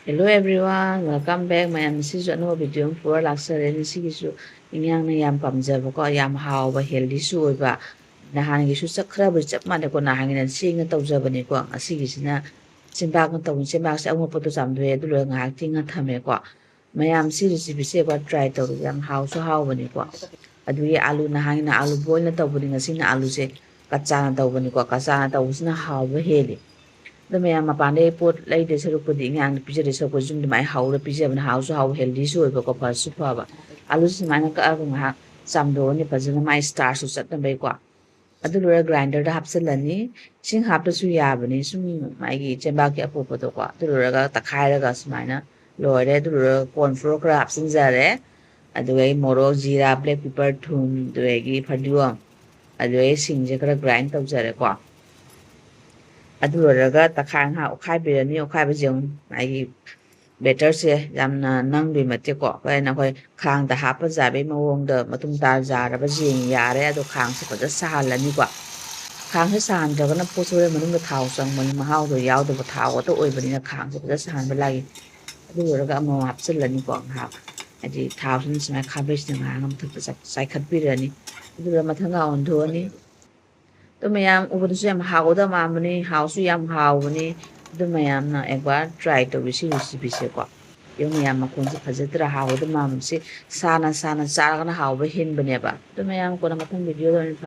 Hello everyone, welcome back. ꯃꯌꯥꯝ ꯁꯤꯁꯨ ꯑꯅꯧꯕ ꯚꯤꯗꯤꯑꯣ ꯑꯃ ꯄꯨꯔ ꯂꯥꯛꯆꯔꯦ. ꯉꯁꯤꯒꯤꯁꯨ ꯏꯟꯖꯥꯡꯅ ꯌꯥꯝ ꯄꯥꯝꯖꯕꯀꯣ, ꯌꯥꯝ ꯍꯥꯎꯕ ꯍꯦꯜꯗꯤꯁꯨ ꯑꯣꯏꯕ. ꯅꯍꯥꯟꯒꯤꯁꯨ ꯈꯔꯕꯨꯗꯤ ꯆꯞ ꯃꯥꯟꯅꯩꯀꯣ, ꯅꯍꯥꯟꯒꯤꯅ ꯆꯦꯡꯅ ꯇꯧꯖꯕꯅꯦꯀꯣ. ꯉꯁꯤꯒꯤꯁꯤꯅ ꯆꯦꯡꯄꯥꯛꯅ ꯇꯧꯕꯅꯤ. ꯆꯦꯡꯄꯥꯛꯁꯦ ꯑꯃꯣꯠꯄꯗꯣ ꯆꯥꯝꯊꯣꯛꯑꯦ, ꯑꯗꯨ ꯂꯣꯏꯔꯒ ꯉꯥꯏꯍꯥꯛ ꯇꯤꯡꯉ ꯊꯝꯃꯦꯀꯣ. ꯃꯌꯥꯝ ꯁꯤ ꯔꯦꯁꯤꯄꯤꯁꯦ ꯇ꯭ꯔꯥꯏ ꯇꯧꯔꯒ ꯌꯥꯝ ꯍꯥꯎꯁꯨ ꯍꯥꯎꯕꯅꯤꯀꯣ. ꯑꯗꯨꯒꯤ ꯅꯍꯥꯟꯒꯤꯅ ꯑꯥꯂꯨ ꯕꯣꯏꯜꯅ ꯇꯧꯕꯅꯤ, ꯉꯁꯤꯅ ꯑꯥꯂꯨꯁꯦ ꯀच्ꯆꯥꯅ ꯇꯧꯕꯅꯤꯀꯣ. ꯀच्ꯆꯥꯅ ꯇꯧꯕꯁꯤꯅ ꯍꯥꯎꯕ ꯍꯦꯜꯂꯤ. ꯑꯗꯣ ꯃꯌꯥꯝ ꯃꯄꯥꯟꯗꯩ ꯄꯣꯠ ꯂꯩꯗꯣꯏ ꯁꯔꯨꯛꯄꯨꯗꯤ ꯏꯟꯖꯥꯡ ꯄꯤꯖꯗꯣꯏ ꯁꯔꯨꯛꯄꯨꯗꯤ ꯁꯨꯝ ꯑꯗꯨꯃꯥꯏꯅ ꯍꯧꯔ ꯄꯤꯖꯕꯅ ꯍꯥꯎꯁꯨ ꯍꯥꯎꯕ ꯍꯦꯜꯗꯤꯁꯨ ꯑꯣꯏꯕꯀꯣ, ꯐꯁꯨ ꯐꯕ. ꯑꯥꯂꯨꯁꯤ ꯁꯨꯃꯥꯏꯅ ꯀꯛꯑꯒ ꯉꯥꯏꯍꯥꯛ ꯆꯥꯝꯊꯣꯛꯑꯅꯤ ꯐꯖꯅ, ꯃꯥꯏ ꯁ꯭ꯇꯥꯔꯁꯨ ꯆꯠꯅꯕꯩꯀꯣ. ꯑꯗꯨ ꯂꯣꯏꯔꯒ ꯒ꯭ꯔꯥꯏꯟꯗꯔꯗ ꯍꯥꯞꯆꯤꯜꯂꯅꯤ. ꯏꯁꯤꯡ ꯍꯥꯞꯇ꯭ꯔꯁꯨ ꯌꯥꯕꯅꯤ, ꯁꯨꯝ ꯃꯥꯒꯤ ꯆꯦꯡꯄꯥꯛꯀꯤ ꯑꯄꯣꯞꯄꯗꯣꯀꯣ. ꯑꯗꯨ ꯂꯣꯏꯔꯒ ꯇꯛꯈꯥꯏꯔꯒ ꯁꯨꯃꯥꯏꯅ ꯂꯣꯏꯔꯦ. ꯑꯗꯨ ꯂꯣꯏꯔꯒ ꯀꯣꯔꯟꯐ꯭ꯂꯣꯔ ꯈꯔ ꯍꯥꯞꯆꯤꯟꯖꯔꯦ. ꯑꯗꯨꯒ ꯃꯣꯔꯣꯛ, ꯖꯤꯔꯥ, ꯕ꯭ꯂꯦꯛ ꯄꯦꯄꯔ, ꯊꯨꯝ, ꯑꯗꯨꯗꯒꯤ ꯐꯗꯤꯒꯣꯝ, ꯑꯗꯨꯗꯒꯤ ꯁꯤꯡꯁꯦ ꯈꯔ ꯒ꯭ꯔꯥꯏꯟ ꯇꯧꯖꯔꯦꯀꯣ. ꯑꯗꯨ ꯂꯣꯏꯔꯒ ꯉꯥꯏꯍꯥꯛ ꯑꯣꯠꯈꯥꯏꯕꯤꯔꯅꯤ. ꯑꯣꯠꯈꯥꯏꯕꯁꯦ ꯑꯃꯨꯛ ꯃꯥꯒꯤ ꯕꯦꯇꯔꯁꯦ ꯌꯥꯝꯅ ꯅꯪꯗꯣꯏ ꯅꯠꯇꯦꯀꯣ. ꯑꯩꯈꯣꯏ ꯈꯥꯡꯗ ꯍꯥꯞꯄ ꯖꯥꯕꯒꯤ ꯃꯑꯣꯡꯗ ꯃꯇꯨꯡ ꯇꯥꯔ ꯖꯥꯔꯕ ꯌꯥꯔꯦ. ꯑꯗꯣ ꯈꯥꯡꯁꯦ ꯐꯖꯅ ꯁꯥꯍꯜꯂꯅꯤꯀꯣ. ꯈꯥꯡꯁꯦ ꯁꯥꯍꯟꯗ꯭ꯔꯒꯅ ꯄꯣꯠꯁꯦ ꯍꯣꯔꯦꯟ ꯃꯅꯨꯡꯗ ꯊꯥꯎ ꯆꯪꯕꯅꯤ, ꯃꯍꯥꯎꯗꯣ ꯌꯥꯎꯗꯕ, ꯊꯥꯎ ꯉꯥꯛꯇ ꯑꯣꯏꯕꯅꯤꯅ ꯈꯥꯡꯁꯦ ꯐꯖꯅ ꯁꯥꯍꯟꯕ ꯂꯥꯛꯏ. ꯑꯗꯨ ꯂꯣꯏꯔꯒ ꯑꯃꯨꯛ ꯍꯥꯞꯆꯤꯜꯂꯅꯤꯀꯣ ꯉꯥꯏꯍꯥꯛ. ꯍꯥꯏꯗꯤ ꯊꯥꯎꯁꯤꯅ ꯁꯨꯃꯥꯏꯅ ꯈꯥꯕꯩꯁꯤꯅ ꯉꯥꯏꯍꯥꯛ ꯃꯊꯛꯇ ꯆꯥꯏꯈꯠꯄꯤꯔꯅꯤ. ꯑꯗꯨꯒ ꯃꯊꯪꯒ ꯑꯣꯟꯊꯣꯛꯑꯅꯤ. ꯑꯗꯨ ꯃꯌꯥꯝ ꯎꯕꯗꯁꯨ ꯌꯥꯝ ꯍꯥꯎꯒꯗꯕ ꯃꯥꯟꯕꯅꯤ, ꯍꯥꯎꯁꯨ ꯌꯥꯝ ꯍꯥꯎꯕꯅꯤ. ꯑꯗꯨ ꯃꯌꯥꯝꯅ ꯑꯦꯛꯕꯥꯔ ꯇ꯭ꯔꯥꯏ ꯇꯧꯕꯤ ꯁꯤ ꯔꯦꯁꯤꯄꯤꯁꯦꯀꯣ. ꯌꯦꯡꯉꯨ ꯃꯌꯥꯝ ꯃꯈꯣꯟꯁꯦ ꯐꯖꯗ꯭ꯔꯥ, ꯍꯥꯎꯒꯗꯕ ꯃꯥꯟꯕꯁꯤ ꯁꯥꯅ ꯆꯥꯔꯒꯅ ꯍꯥꯎꯕ ꯍꯦꯟꯕꯅꯦꯕ. ꯑꯗꯨ ꯃꯌꯥꯝ ꯀꯣꯟꯅ ꯃꯊꯪ ꯚꯤꯗꯤꯑꯣꯗ